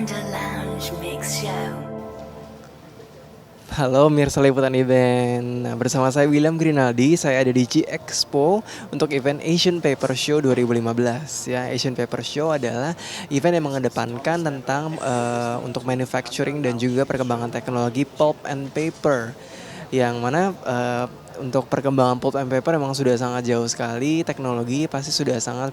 Panda Lounge Mix Show. Halo Mirsa Liputan Event. Nah, bersama saya William Grinaldi, saya ada di G Expo untuk event Asian Paper Show 2015. Ya, Asian Paper Show adalah event yang mengedepankan tentang untuk manufacturing dan juga perkembangan teknologi pulp and paper. Yang mana untuk perkembangan pulp and paper memang sudah sangat jauh sekali, teknologi pasti sudah sangat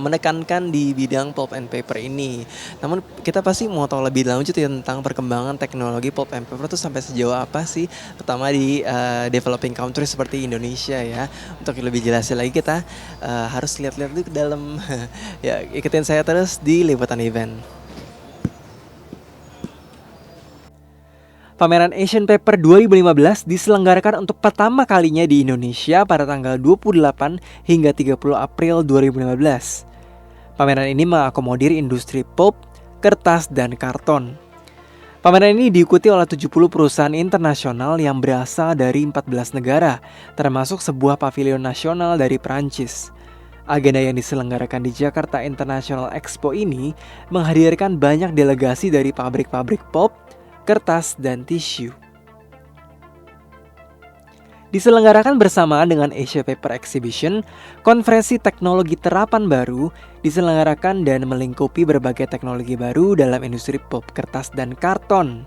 menekankan di bidang pulp and paper ini. Namun kita pasti mau tahu lebih lanjut ya tentang perkembangan teknologi pulp and paper itu sampai sejauh apa sih, pertama di developing country seperti Indonesia ya. Untuk lebih jelasnya lagi kita harus lihat-lihat dulu ke dalam. Ya, ikutin saya terus di Liputan Event. Pameran Asian Paper 2015 diselenggarakan untuk pertama kalinya di Indonesia pada tanggal 28 hingga 30 April 2015. Pameran ini mengakomodir industri pulp, kertas, dan karton. Pameran ini diikuti oleh 70 perusahaan internasional yang berasal dari 14 negara, termasuk sebuah pavilion nasional dari Prancis. Agenda yang diselenggarakan di Jakarta International Expo ini menghadirkan banyak delegasi dari pabrik-pabrik pulp, kertas, dan tisu. Diselenggarakan bersamaan dengan Asia Paper Exhibition, konferensi teknologi terapan baru diselenggarakan dan melingkupi berbagai teknologi baru dalam industri pulp, kertas, dan karton.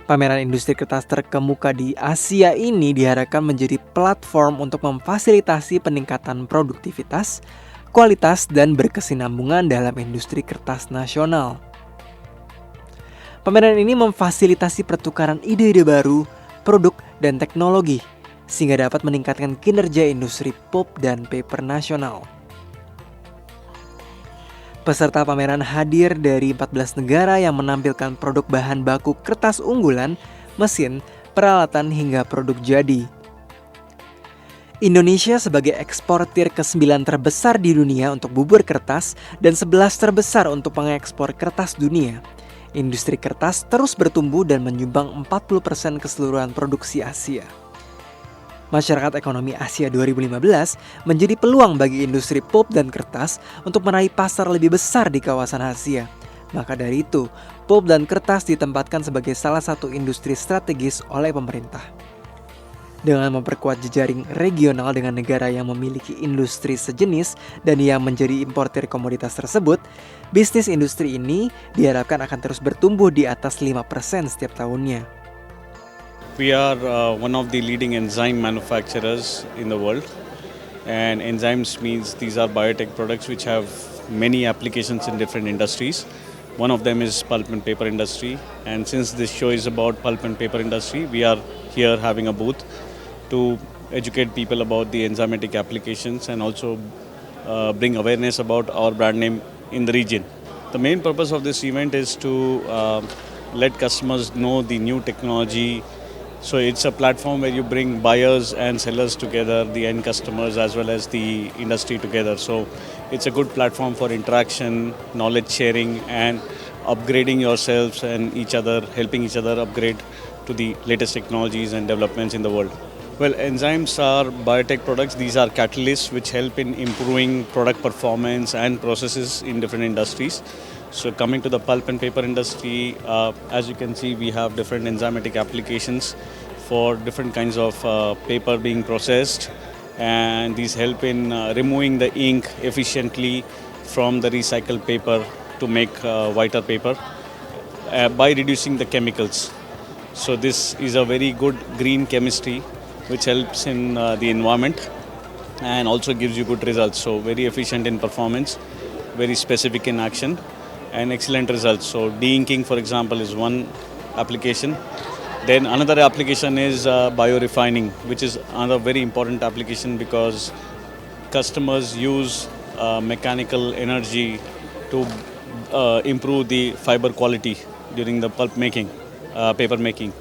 Pameran industri kertas terkemuka di Asia ini diharapkan menjadi platform untuk memfasilitasi peningkatan produktivitas, kualitas, dan berkesinambungan dalam industri kertas nasional. Pameran ini memfasilitasi pertukaran ide-ide baru, produk, dan teknologi, sehingga dapat meningkatkan kinerja industri pulp dan paper nasional. Peserta pameran hadir dari 14 negara yang menampilkan produk bahan baku kertas unggulan, mesin, peralatan, hingga produk jadi. Indonesia sebagai eksportir ke-9 terbesar di dunia untuk bubur kertas dan 11 terbesar untuk pengekspor kertas dunia. Industri kertas terus bertumbuh dan menyumbang 40% keseluruhan produksi Asia. Masyarakat Ekonomi Asia 2015 menjadi peluang bagi industri pulp dan kertas untuk meraih pasar lebih besar di kawasan Asia. Maka dari itu, pulp dan kertas ditempatkan sebagai salah satu industri strategis oleh pemerintah. Dengan memperkuat jejaring regional dengan negara yang memiliki industri sejenis dan yang menjadi importir komoditas tersebut, bisnis industri ini diharapkan akan terus bertumbuh di atas 5% setiap tahunnya. We are one of the leading enzyme manufacturers in the world, and enzymes means these are biotech products which have many applications in different industries. One of them is pulp and paper industry, and since this show is about pulp and paper industry, we are here having a booth to educate people about the enzymatic applications and also bring awareness about our brand name in the region. The main purpose of this event is to let customers know the new technology. So it's a platform where you bring buyers and sellers together, the end customers as well as the industry together. So it's a good platform for interaction, knowledge sharing, and upgrading yourselves and each other, helping each other upgrade to the latest technologies and developments in the world. Well, enzymes are biotech products. These are catalysts which help in improving product performance and processes in different industries. So coming to the pulp and paper industry, as you can see, we have different enzymatic applications for different kinds of paper being processed, and these help in removing the ink efficiently from the recycled paper to make whiter paper by reducing the chemicals. So this is a very good green chemistry which helps in the environment and also gives you good results. So very efficient in performance, very specific in action, and excellent results. So de-inking, for example, is one application. Then another application is biorefining, which is another very important application because customers use mechanical energy to improve the fiber quality during the pulp making, paper making.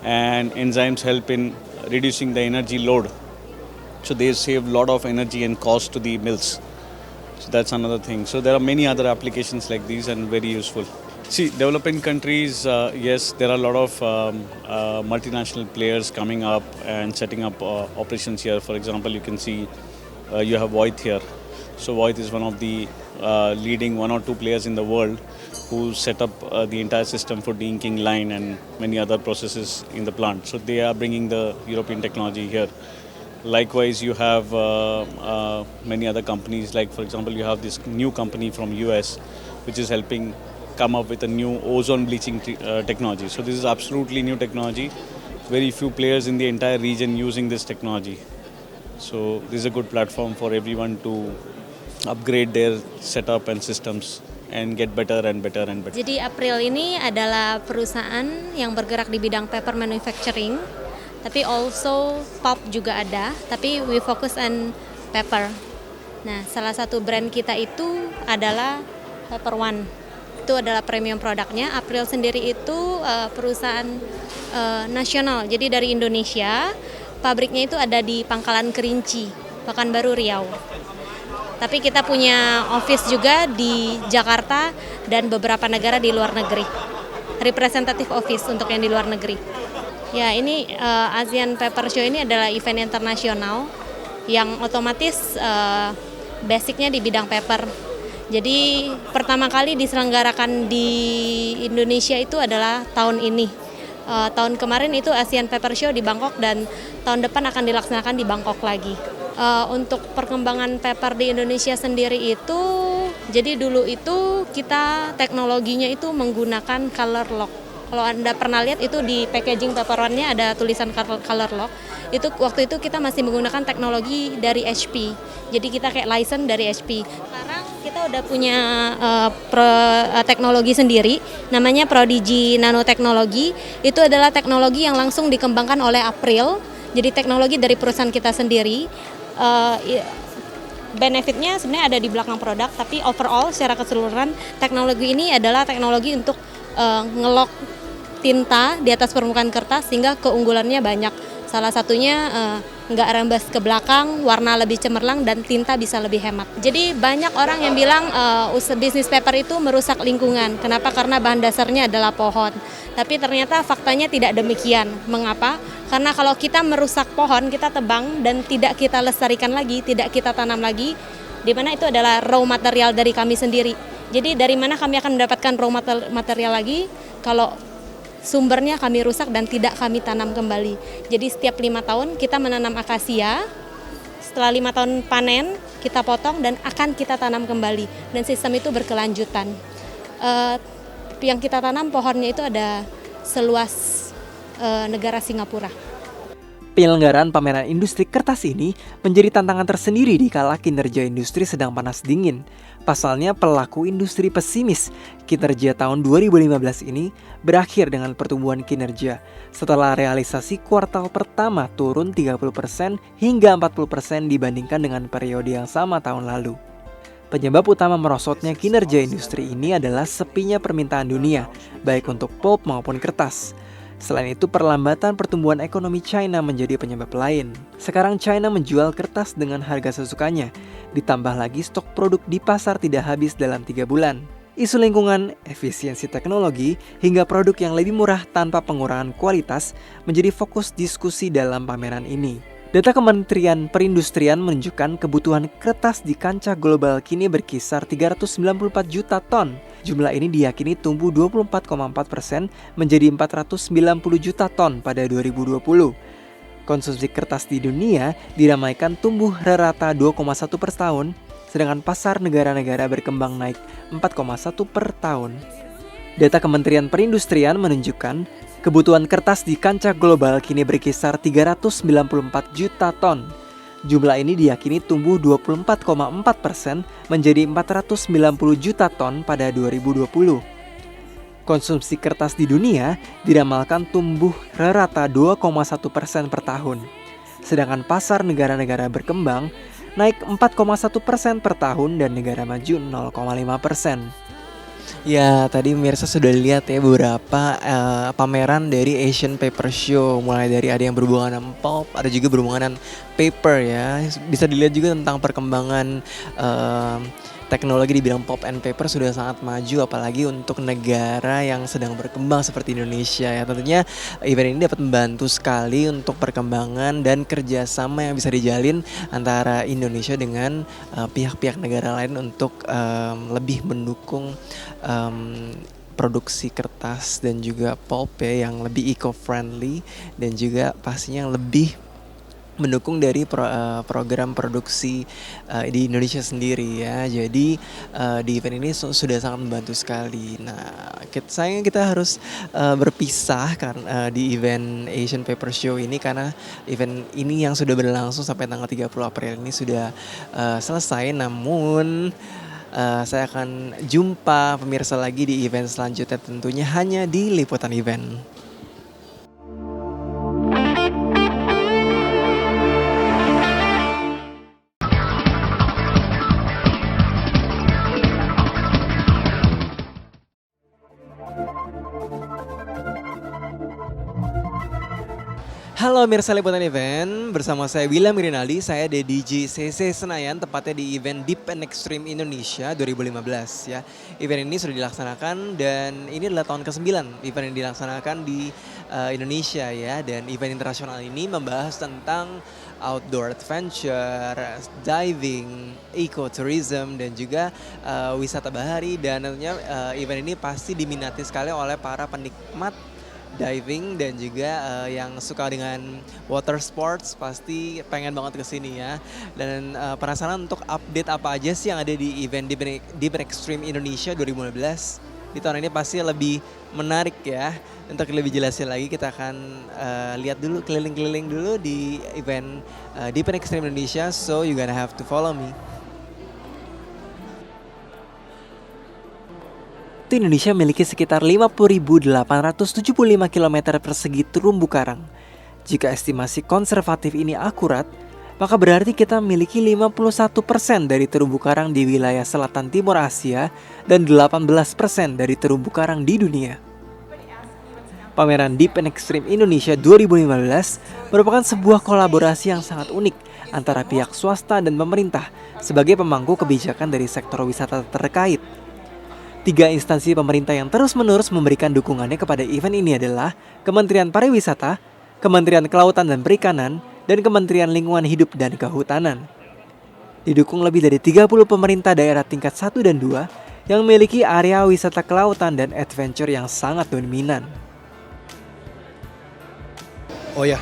And enzymes help in reducing the energy load. So they save a lot of energy and cost to the mills. So that's another thing. So there are many other applications like these and very useful. See, developing countries, yes, there are a lot of multinational players coming up and setting up operations here. For example, you can see you have Voith here. So Voith is one of the leading 1 or 2 players in the world who set up the entire system for de-inking line and many other processes in the plant. So they are bringing the European technology here. Likewise, you have many other companies, like for example, you have this new company from US, which is helping come up with a new ozone bleaching technology. So this is absolutely new technology. Very few players in the entire region using this technology. So this is a good platform for everyone to upgrade their setup and systems and get better and better and better. Jadi April ini adalah perusahaan yang bergerak di bidang paper manufacturing, tapi also pulp juga ada, tapi we focus on paper. Nah, salah satu brand kita itu adalah Paper One. Itu adalah premium produknya. April sendiri itu perusahaan nasional, jadi dari Indonesia. Pabriknya itu ada di Pangkalan Kerinci, Pekanbaru, Riau. Tapi kita punya office juga di Jakarta dan beberapa negara di luar negeri. Representative office untuk yang di luar negeri. Ya, ini ASEAN Paper Show ini adalah event internasional yang otomatis basicnya di bidang paper. Jadi pertama kali diselenggarakan di Indonesia itu adalah tahun ini. Tahun kemarin itu ASEAN Paper Show di Bangkok dan tahun depan akan dilaksanakan di Bangkok lagi. Untuk perkembangan paper di Indonesia sendiri itu, jadi dulu itu kita teknologinya itu menggunakan color lock. Kalau Anda pernah lihat itu di packaging paper one-nya ada tulisan color lock. Itu waktu itu kita masih menggunakan teknologi dari HP. Jadi kita kayak license dari HP. Sekarang kita udah punya teknologi sendiri, namanya Prodigy Nanoteknologi. Itu adalah teknologi yang langsung dikembangkan oleh April. Jadi teknologi dari perusahaan kita sendiri. Benefitnya sebenarnya ada di belakang produk, tapi overall secara keseluruhan teknologi ini adalah teknologi untuk ngelok tinta di atas permukaan kertas sehingga keunggulannya banyak. Salah satunya nggak rembes ke belakang, warna lebih cemerlang dan tinta bisa lebih hemat. Jadi banyak orang yang bilang bisnis paper itu merusak lingkungan. Kenapa? Karena bahan dasarnya adalah pohon. Tapi ternyata faktanya tidak demikian. Mengapa? Karena kalau kita merusak pohon, kita tebang dan tidak kita lestarikan lagi, tidak kita tanam lagi, di mana itu adalah raw material dari kami sendiri. Jadi dari mana kami akan mendapatkan raw material lagi kalau sumbernya kami rusak dan tidak kami tanam kembali. Jadi setiap 5 tahun kita menanam akasia, setelah 5 tahun panen kita potong dan akan kita tanam kembali. Dan sistem itu berkelanjutan. Yang kita tanam pohonnya itu ada seluas negara Singapura. Penyelenggaraan pameran industri kertas ini menjadi tantangan tersendiri di kala kinerja industri sedang panas dingin. Pasalnya pelaku industri pesimis, kinerja tahun 2015 ini berakhir dengan pertumbuhan kinerja setelah realisasi kuartal pertama turun 30% hingga 40% dibandingkan dengan periode yang sama tahun lalu. Penyebab utama merosotnya kinerja industri ini adalah sepinya permintaan dunia, baik untuk pulp maupun kertas. Selain itu, perlambatan pertumbuhan ekonomi China menjadi penyebab lain. Sekarang China menjual kertas dengan harga sesukanya, ditambah lagi stok produk di pasar tidak habis dalam 3 bulan. Isu lingkungan, efisiensi teknologi, hingga produk yang lebih murah tanpa pengurangan kualitas menjadi fokus diskusi dalam pameran ini. Data Kementerian Perindustrian menunjukkan kebutuhan kertas di kancah global kini berkisar 394 juta ton. Jumlah ini diyakini tumbuh 24,4% menjadi 490 juta ton pada 2020. Konsumsi kertas di dunia diramaikan tumbuh rata 2,1 per tahun, sedangkan pasar negara-negara berkembang naik 4,1 per tahun. Data Kementerian Perindustrian menunjukkan kebutuhan kertas di kancah global kini berkisar 394 juta ton. Jumlah ini diyakini tumbuh 24,4% menjadi 490 juta ton pada 2020. Konsumsi kertas di dunia diramalkan tumbuh rata 2,1% per tahun. Sedangkan pasar negara-negara berkembang naik 4,1% per tahun dan negara maju 0,5%. Ya, tadi pemirsa sudah lihat ya beberapa pameran dari Asian Paper Show. Mulai dari ada yang berhubungan dengan pulp, ada juga berhubungan dengan paper ya. Bisa dilihat juga tentang perkembangan teknologi di bidang pulp and paper sudah sangat maju, apalagi untuk negara yang sedang berkembang seperti Indonesia ya. Tentunya event ini dapat membantu sekali untuk perkembangan dan kerjasama yang bisa dijalin antara Indonesia dengan pihak-pihak negara lain untuk lebih mendukung produksi kertas dan juga pulp ya, yang lebih eco-friendly dan juga pastinya yang lebih mendukung dari program produksi di Indonesia sendiri ya. Jadi di event ini sudah sangat membantu sekali. Nah, sayangnya kita harus berpisah karena di event Asian Paper Show ini, karena event ini yang sudah berlangsung sampai tanggal 30 April ini sudah selesai. Namun saya akan jumpa pemirsa lagi di event selanjutnya, tentunya hanya di Liputan Event. Halo pemirsa Liputan Event, bersama saya William Rinaldi, saya di DJCC Senayan, tepatnya di event Deep and Extreme Indonesia 2015 ya. Event ini sudah dilaksanakan dan ini adalah tahun ke-9 event yang dilaksanakan di Indonesia ya. Dan event internasional ini membahas tentang outdoor adventure, diving, ecotourism dan juga wisata bahari. Dan tentunya event ini pasti diminati sekali oleh para penikmat diving dan juga yang suka dengan water sports pasti pengen banget kesini ya. Dan penasaran untuk update apa aja sih yang ada di event Deep and Extreme Indonesia 2015 di tahun ini pasti lebih menarik ya. Untuk lebih jelasnya lagi kita akan lihat dulu, keliling-keliling dulu di event Deep and Extreme Indonesia, so you gonna have to follow me. Indonesia memiliki sekitar 50.875 km persegi terumbu karang. Jika estimasi konservatif ini akurat, maka berarti kita memiliki 51% dari terumbu karang di wilayah selatan timur Asia dan 18% dari terumbu karang di dunia. Pameran Deep and Extreme Indonesia 2015 merupakan sebuah kolaborasi yang sangat unik antara pihak swasta dan pemerintah sebagai pemangku kebijakan dari sektor wisata terkait. 3 instansi pemerintah yang terus-menerus memberikan dukungannya kepada event ini adalah Kementerian Pariwisata, Kementerian Kelautan dan Perikanan, dan Kementerian Lingkungan Hidup dan Kehutanan. Didukung lebih dari 30 pemerintah daerah tingkat 1 dan 2 yang memiliki area wisata kelautan dan adventure yang sangat dominan. Oh ya,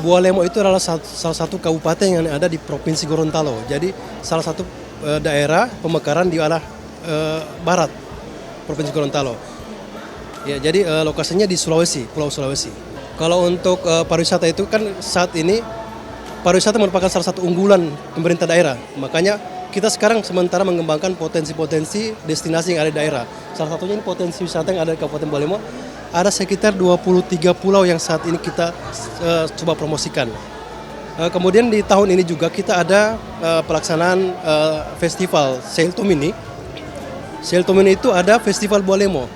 Bualemo itu adalah salah satu kabupaten yang ada di Provinsi Gorontalo. Jadi salah satu daerah pemekaran di arah barat Provinsi Gorontalo. Ya, jadi lokasinya di Sulawesi, Pulau Sulawesi. Kalau untuk pariwisata itu kan saat ini pariwisata merupakan salah satu unggulan pemerintah daerah. Makanya kita sekarang sementara mengembangkan potensi-potensi destinasi yang ada di daerah. Salah satunya ini potensi wisata yang ada di Kabupaten Bualemo. Ada sekitar 23 pulau yang saat ini kita coba promosikan. Kemudian di tahun ini juga kita ada pelaksanaan festival Sail to Mini. Sail to Mini itu ada Festival Bualemo.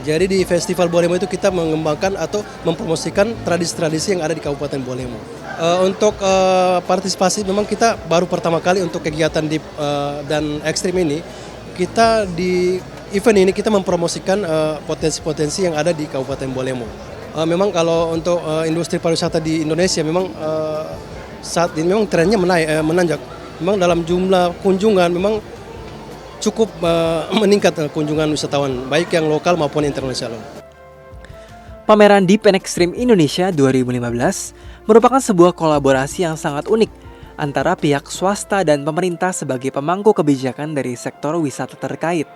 Jadi di Festival Bualemo itu kita mengembangkan atau mempromosikan tradisi-tradisi yang ada di Kabupaten Bualemo. Untuk partisipasi memang kita baru pertama kali untuk kegiatan Deep dan Extreme ini. Kita di event ini kita mempromosikan potensi-potensi yang ada di Kabupaten Bualemo. Memang kalau untuk industri pariwisata di Indonesia memang saat ini memang trennya menanjak. Memang dalam jumlah kunjungan memang cukup meningkat kunjungan wisatawan baik yang lokal maupun internasional. Pameran Deep and Extreme Indonesia 2015 merupakan sebuah kolaborasi yang sangat unik antara pihak swasta dan pemerintah sebagai pemangku kebijakan dari sektor wisata terkait.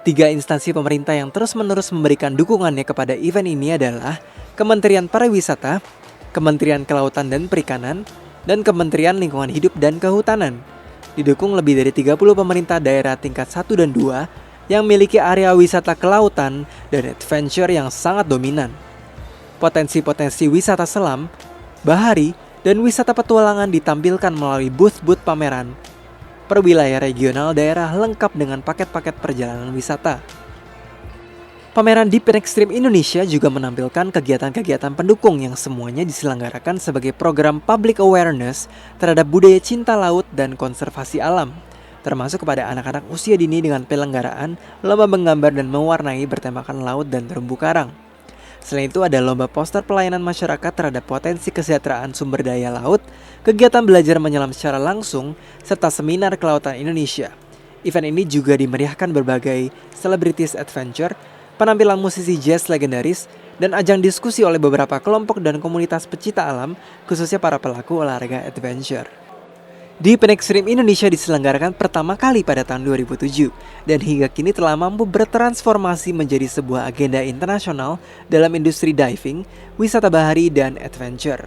3 instansi pemerintah yang terus-menerus memberikan dukungannya kepada event ini adalah Kementerian Pariwisata, Kementerian Kelautan dan Perikanan, dan Kementerian Lingkungan Hidup dan Kehutanan. Didukung lebih dari 30 pemerintah daerah tingkat 1 dan 2 yang memiliki area wisata kelautan dan adventure yang sangat dominan. Potensi-potensi wisata selam, bahari, dan wisata petualangan ditampilkan melalui booth-booth pameran per wilayah regional daerah lengkap dengan paket-paket perjalanan wisata. Pameran Deep and Extreme Indonesia juga menampilkan kegiatan-kegiatan pendukung yang semuanya diselenggarakan sebagai program public awareness terhadap budaya cinta laut dan konservasi alam, termasuk kepada anak-anak usia dini dengan penyelenggaraan lomba menggambar dan mewarnai bertemakan laut dan terumbu karang. Selain itu ada lomba poster pelayanan masyarakat terhadap potensi kesejahteraan sumber daya laut, kegiatan belajar menyelam secara langsung, serta seminar kelautan Indonesia. Event ini juga dimeriahkan berbagai celebrities adventure, penampilan musisi jazz legendaris, dan ajang diskusi oleh beberapa kelompok dan komunitas pecinta alam, khususnya para pelaku olahraga adventure. Deep and Extreme Indonesia diselenggarakan pertama kali pada tahun 2007 dan hingga kini telah mampu bertransformasi menjadi sebuah agenda internasional dalam industri diving, wisata bahari, dan adventure.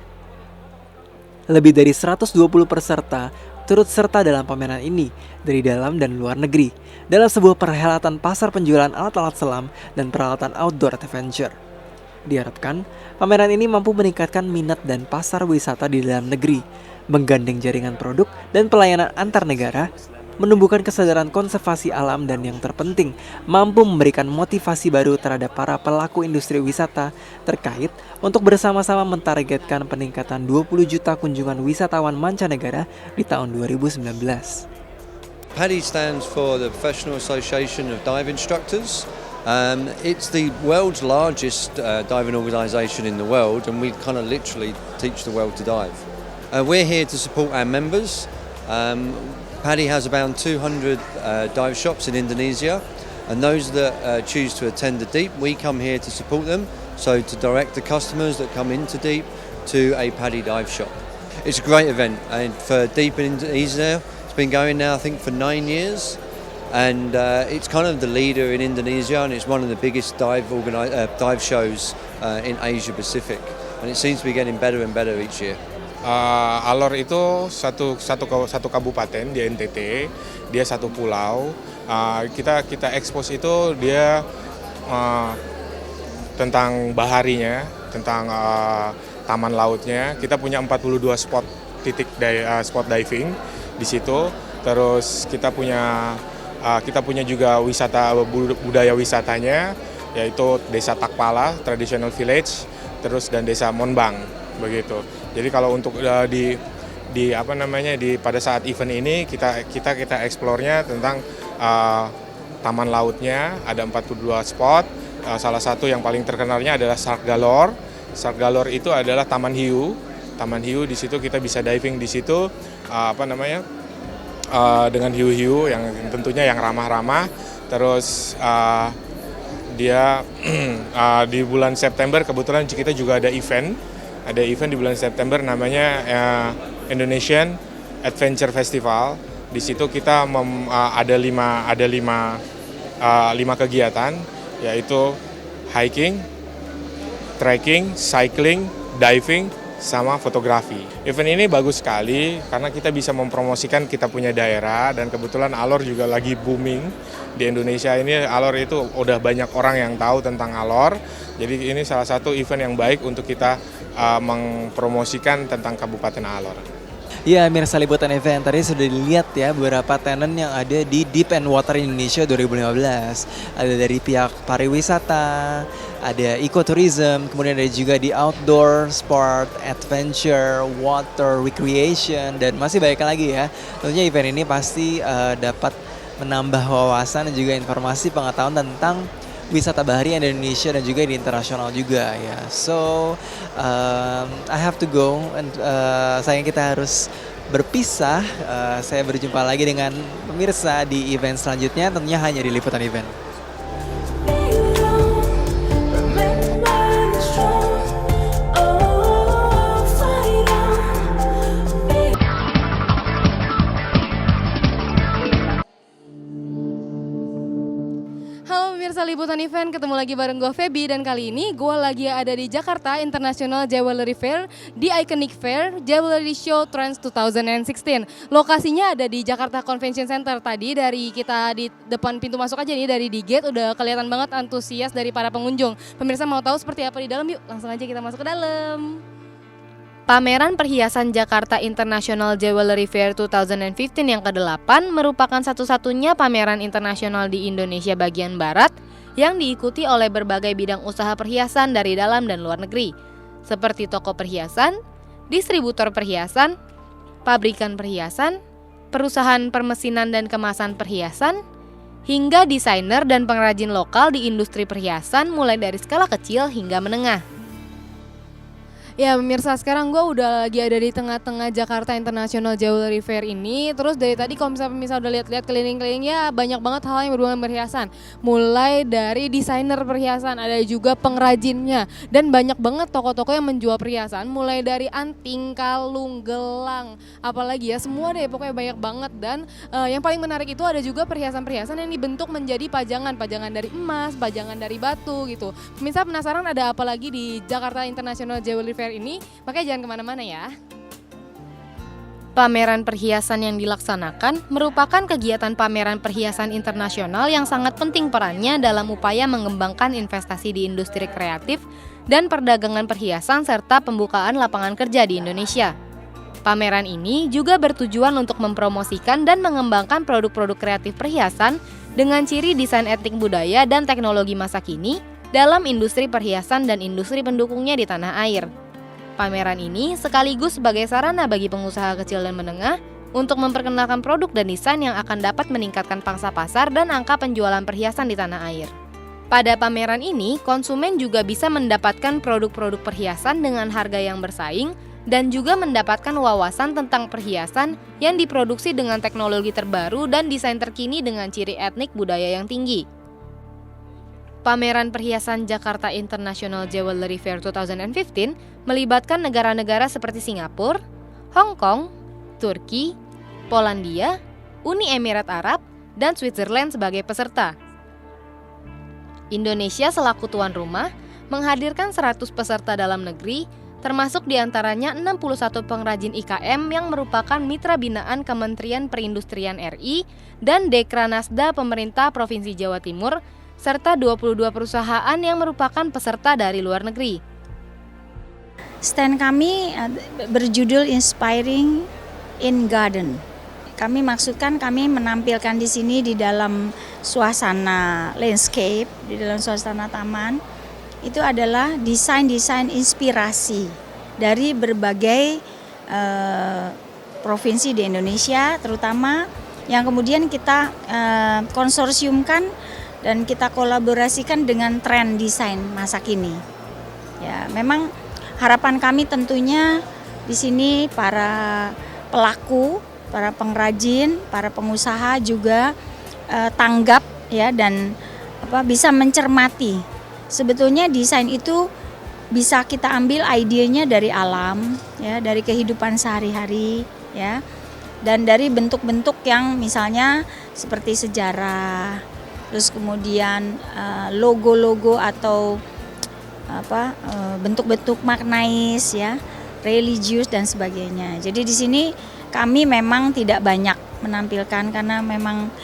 Lebih dari 120 peserta turut serta dalam pameran ini dari dalam dan luar negeri dalam sebuah perhelatan pasar penjualan alat-alat selam dan peralatan outdoor adventure. Diharapkan, pameran ini mampu meningkatkan minat dan pasar wisata di dalam negeri, menggandeng jaringan produk dan pelayanan antar negara, menumbuhkan kesadaran konservasi alam, dan yang terpenting, mampu memberikan motivasi baru terhadap para pelaku industri wisata terkait untuk bersama-sama mentargetkan peningkatan 20 juta kunjungan wisatawan mancanegara di tahun 2019. PADI stands for the Professional Association of Dive Instructors. It's the world's largest diving organisation in the world, and we kind of literally teach the world to dive. We're here to support our members. PADI has about 200 dive shops in Indonesia, and those that choose to attend the Deep, we come here to support them, so to direct the customers that come into Deep to a PADI dive shop. It's a great event, and for Deep in Indonesia, it's been going now I think for 9 years, and it's kind of the leader in Indonesia, and it's one of the biggest dive shows in Asia Pacific, and it seems to be getting better and better each year. Alor itu satu kabupaten di NTT, dia satu pulau. Kita expose itu dia tentang baharinya, tentang taman lautnya. Kita punya 42 spot diving di situ. Terus kita punya juga budaya wisatanya, yaitu Desa Takpala Traditional Village, terus dan Desa Monbang begitu. Jadi kalau untuk pada saat event ini kita eksplornya tentang taman lautnya, ada 42 spot. Salah satu yang paling terkenalnya adalah Shark Galore. Shark Galore itu adalah Taman Hiu. Taman Hiu di situ kita bisa diving di situ dengan hiu-hiu yang tentunya yang ramah-ramah. Terus dia di bulan September kebetulan kita juga ada event. Ada event di bulan September namanya Indonesian Adventure Festival. Di situ kita ada lima kegiatan, yaitu hiking, trekking, cycling, diving, sama fotografi. Event ini bagus sekali karena kita bisa mempromosikan kita punya daerah, dan kebetulan Alor juga lagi booming di Indonesia ini. Alor itu udah banyak orang yang tahu tentang Alor. Jadi ini salah satu event yang baik untuk kita mempromosikan tentang Kabupaten Alor. Ya, Mirsa liputan event tadi sudah dilihat ya beberapa tenan yang ada di Deep and Water Indonesia 2015. Ada dari pihak pariwisata, ada ecotourism, kemudian ada juga di outdoor, sport, adventure, water, recreation, dan masih banyak lagi ya. Tentunya event ini pasti dapat menambah wawasan dan juga informasi pengetahuan tentang wisata bahari di Indonesia dan juga di internasional juga ya. So I have to go, and sayang kita harus berpisah. Saya berjumpa lagi dengan pemirsa di event selanjutnya, tentunya hanya di Liputan Event. Liputan Event, ketemu lagi bareng gue Feby, dan kali ini gue lagi ada di Jakarta International Jewelry Fair di Iconic Fair Jewelry Show Trends 2016. Lokasinya ada di Jakarta Convention Center. Tadi dari kita di depan pintu masuk aja nih, dari di gate udah kelihatan banget antusias dari para pengunjung. Pemirsa mau tahu seperti apa di dalam? Yuk langsung aja kita masuk ke dalam. Pameran Perhiasan Jakarta International Jewelry Fair 2015 yang ke-8 merupakan satu-satunya pameran internasional di Indonesia bagian barat yang diikuti oleh berbagai bidang usaha perhiasan dari dalam dan luar negeri, seperti toko perhiasan, distributor perhiasan, pabrikan perhiasan, perusahaan permesinan dan kemasan perhiasan, hingga desainer dan pengrajin lokal di industri perhiasan mulai dari skala kecil hingga menengah. Ya pemirsa, sekarang gue udah lagi ada di tengah-tengah Jakarta International Jewelry Fair ini. Terus dari tadi kalau misalnya pemirsa udah lihat-lihat keliling-keliling, ya banyak banget hal yang berhubungan perhiasan. Mulai dari desainer perhiasan, ada juga pengrajinnya. Dan banyak banget toko-toko yang menjual perhiasan, mulai dari anting, kalung, gelang, apalagi ya semua deh, pokoknya banyak banget. Dan yang paling menarik itu ada juga perhiasan-perhiasan yang dibentuk menjadi pajangan dari emas, pajangan dari batu gitu. Pemirsa penasaran ada apa lagi di Jakarta International Jewelry Fair ini? Makanya jangan kemana-mana ya. Pameran perhiasan yang dilaksanakan merupakan kegiatan pameran perhiasan internasional yang sangat penting perannya dalam upaya mengembangkan investasi di industri kreatif dan perdagangan perhiasan serta pembukaan lapangan kerja di Indonesia. Pameran ini juga bertujuan untuk mempromosikan dan mengembangkan produk-produk kreatif perhiasan dengan ciri desain etnik budaya dan teknologi masa kini dalam industri perhiasan dan industri pendukungnya di tanah air. Pameran ini sekaligus sebagai sarana bagi pengusaha kecil dan menengah untuk memperkenalkan produk dan desain yang akan dapat meningkatkan pangsa pasar dan angka penjualan perhiasan di tanah air. Pada pameran ini, konsumen juga bisa mendapatkan produk-produk perhiasan dengan harga yang bersaing dan juga mendapatkan wawasan tentang perhiasan yang diproduksi dengan teknologi terbaru dan desain terkini dengan ciri etnik budaya yang tinggi. Pameran perhiasan Jakarta International Jewelry Fair 2015 melibatkan negara-negara seperti Singapura, Hong Kong, Turki, Polandia, Uni Emirat Arab, dan Switzerland sebagai peserta. Indonesia selaku tuan rumah menghadirkan 100 peserta dalam negeri, termasuk diantaranya 61 pengrajin IKM yang merupakan mitra binaan Kementerian Perindustrian RI dan Dekranasda Pemerintah Provinsi Jawa Timur, serta 22 perusahaan yang merupakan peserta dari luar negeri. Stand kami berjudul Inspiring in Garden. Kami maksudkan kami menampilkan di sini di dalam suasana landscape, di dalam suasana taman, itu adalah desain-desain inspirasi dari berbagai provinsi di Indonesia, terutama yang kemudian kita konsorsiumkan dan kita kolaborasikan dengan tren desain masa kini. Ya, memang harapan kami tentunya di sini para pelaku, para pengrajin, para pengusaha juga tanggap ya dan bisa mencermati. Sebetulnya desain itu bisa kita ambil idenya dari alam, ya, dari kehidupan sehari-hari, ya, dan dari bentuk-bentuk yang misalnya seperti sejarah, terus kemudian logo-logo atau bentuk-bentuk maknais, ya, religius dan sebagainya. Jadi di sini kami memang tidak banyak menampilkan karena memang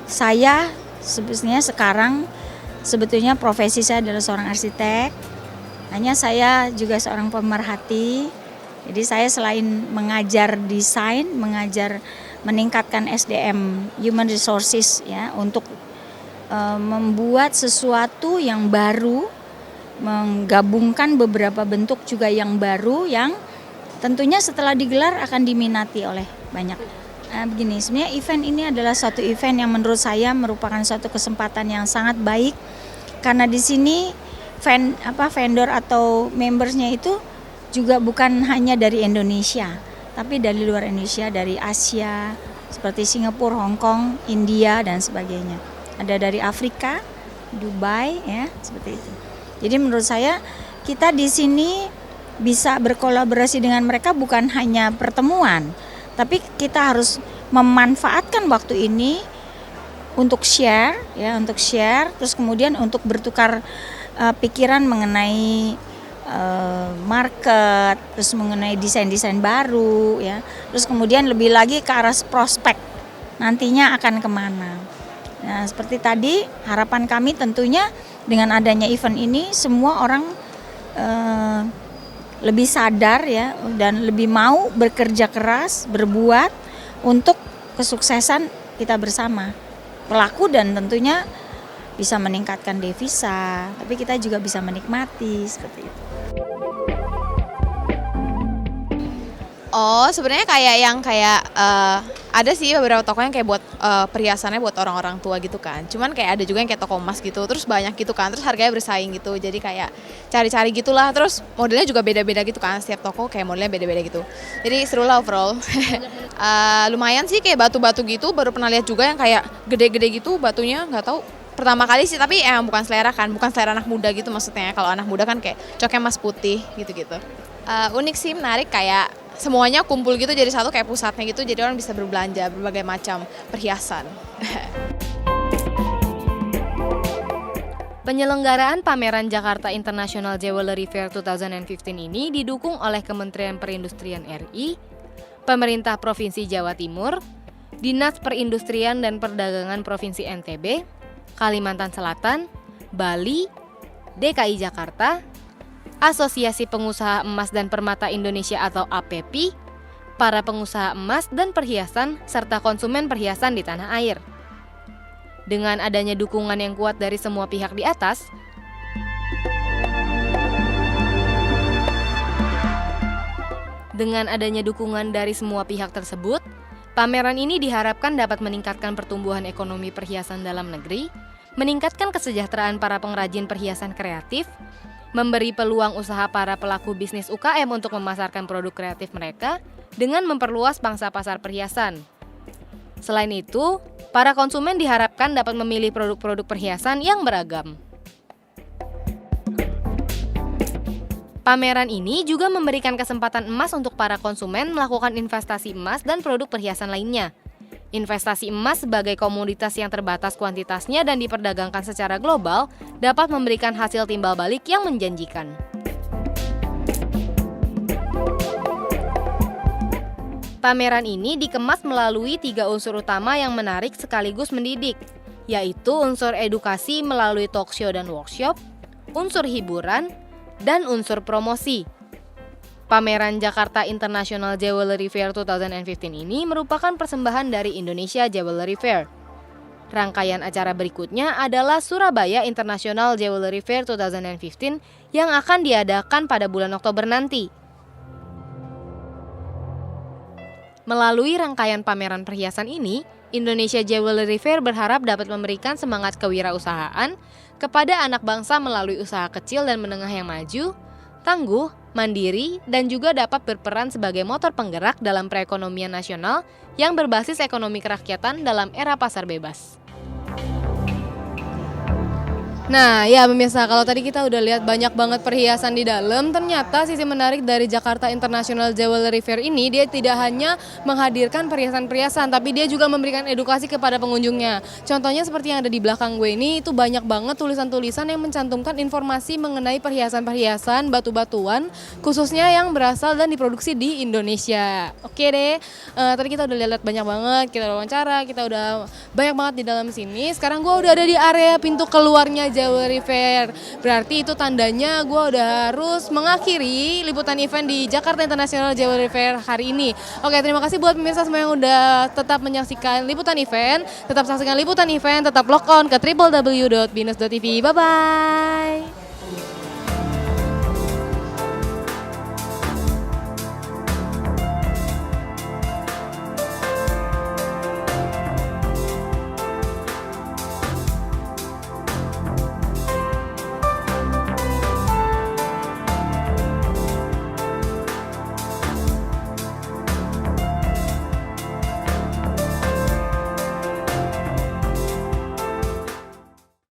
saya sebetulnya sekarang sebetulnya profesi saya adalah seorang arsitek. Hanya saya juga seorang pemerhati. Jadi saya selain mengajar desain, mengajar meningkatkan SDM human resources ya untuk membuat sesuatu yang baru, menggabungkan beberapa bentuk juga yang baru yang tentunya setelah digelar akan diminati oleh banyak. Begini, sebenarnya event ini adalah suatu event yang menurut saya merupakan suatu kesempatan yang sangat baik karena di sini vendor atau membersnya itu juga bukan hanya dari Indonesia, tapi dari luar Indonesia, dari Asia, seperti Singapura, Hong Kong, India, dan sebagainya. Ada dari Afrika, Dubai, ya, seperti itu. Jadi menurut saya, kita di sini bisa berkolaborasi dengan mereka bukan hanya pertemuan, tapi kita harus memanfaatkan waktu ini untuk share, ya, untuk share, terus kemudian untuk bertukar pikiran mengenai market, terus mengenai desain-desain baru, ya, terus kemudian lebih lagi ke arah prospek nantinya akan kemana. Nah seperti tadi harapan kami tentunya dengan adanya event ini semua orang lebih sadar ya dan lebih mau bekerja keras, berbuat untuk kesuksesan kita bersama pelaku dan tentunya bisa meningkatkan devisa, tapi kita juga bisa menikmati seperti itu. Oh, sebenarnya ada sih beberapa toko yang kayak buat perhiasannya buat orang-orang tua gitu kan. Cuman kayak ada juga yang kayak toko emas gitu, terus banyak gitu kan, terus harganya bersaing gitu. Jadi kayak cari-cari gitulah, terus modelnya juga beda-beda gitu kan. Setiap toko kayak modelnya beda-beda gitu. Jadi seru lah overall. Lumayan sih kayak batu-batu gitu, baru pernah lihat juga yang kayak gede-gede gitu batunya, nggak tahu. Pertama kali sih, tapi emang bukan selera kan, bukan selera anak muda gitu maksudnya. Kalau anak muda kan kayak coknya emas putih gitu-gitu. Unik sih, menarik, kayak semuanya kumpul gitu jadi satu kayak pusatnya gitu, jadi orang bisa berbelanja berbagai macam perhiasan. Penyelenggaraan pameran Jakarta International Jewelry Fair 2015 ini didukung oleh Kementerian Perindustrian RI, Pemerintah Provinsi Jawa Timur, Dinas Perindustrian dan Perdagangan Provinsi NTB, Kalimantan Selatan, Bali, DKI Jakarta, Asosiasi Pengusaha Emas dan Permata Indonesia atau APEPI, para pengusaha emas dan perhiasan, serta konsumen perhiasan di tanah air. Dengan adanya dukungan yang kuat dari semua pihak di atas, pameran ini diharapkan dapat meningkatkan pertumbuhan ekonomi perhiasan dalam negeri, meningkatkan kesejahteraan para pengrajin perhiasan kreatif, memberi peluang usaha para pelaku bisnis UKM untuk memasarkan produk kreatif mereka dengan memperluas pangsa pasar perhiasan. Selain itu, para konsumen diharapkan dapat memilih produk-produk perhiasan yang beragam. Pameran ini juga memberikan kesempatan emas untuk para konsumen melakukan investasi emas dan produk perhiasan lainnya. Investasi emas sebagai komoditas yang terbatas kuantitasnya dan diperdagangkan secara global dapat memberikan hasil timbal balik yang menjanjikan. Pameran ini dikemas melalui 3 unsur utama yang menarik sekaligus mendidik, yaitu unsur edukasi melalui talkshow dan workshop, unsur hiburan, dan unsur promosi. Pameran Jakarta International Jewelry Fair 2015 ini merupakan persembahan dari Indonesia Jewelry Fair. Rangkaian acara berikutnya adalah Surabaya International Jewelry Fair 2015 yang akan diadakan pada bulan Oktober nanti. Melalui rangkaian pameran perhiasan ini, Indonesia Jewelry Fair berharap dapat memberikan semangat kewirausahaan kepada anak bangsa melalui usaha kecil dan menengah yang maju, tangguh, mandiri, dan juga dapat berperan sebagai motor penggerak dalam perekonomian nasional yang berbasis ekonomi kerakyatan dalam era pasar bebas. Nah ya pemirsa, kalau tadi kita udah lihat banyak banget perhiasan di dalam, ternyata sisi menarik dari Jakarta International Jewelry Fair ini, dia tidak hanya menghadirkan perhiasan-perhiasan, tapi dia juga memberikan edukasi kepada pengunjungnya. Contohnya seperti yang ada di belakang gue ini, itu banyak banget tulisan-tulisan yang mencantumkan informasi mengenai perhiasan-perhiasan, batu-batuan, khususnya yang berasal dan diproduksi di Indonesia. Oke deh, tadi kita udah lihat banyak banget, kita udah wawancara, kita udah banyak banget di dalam sini. Sekarang gue udah ada di area pintu keluarnya Jewelry Fair. Berarti itu tandanya gue udah harus mengakhiri liputan event di Jakarta International Jewelry Fair hari ini. Oke, terima kasih buat pemirsa semua yang udah tetap menyaksikan liputan event. Tetap saksikan liputan event, tetap log on ke www.binus.tv. Bye-bye.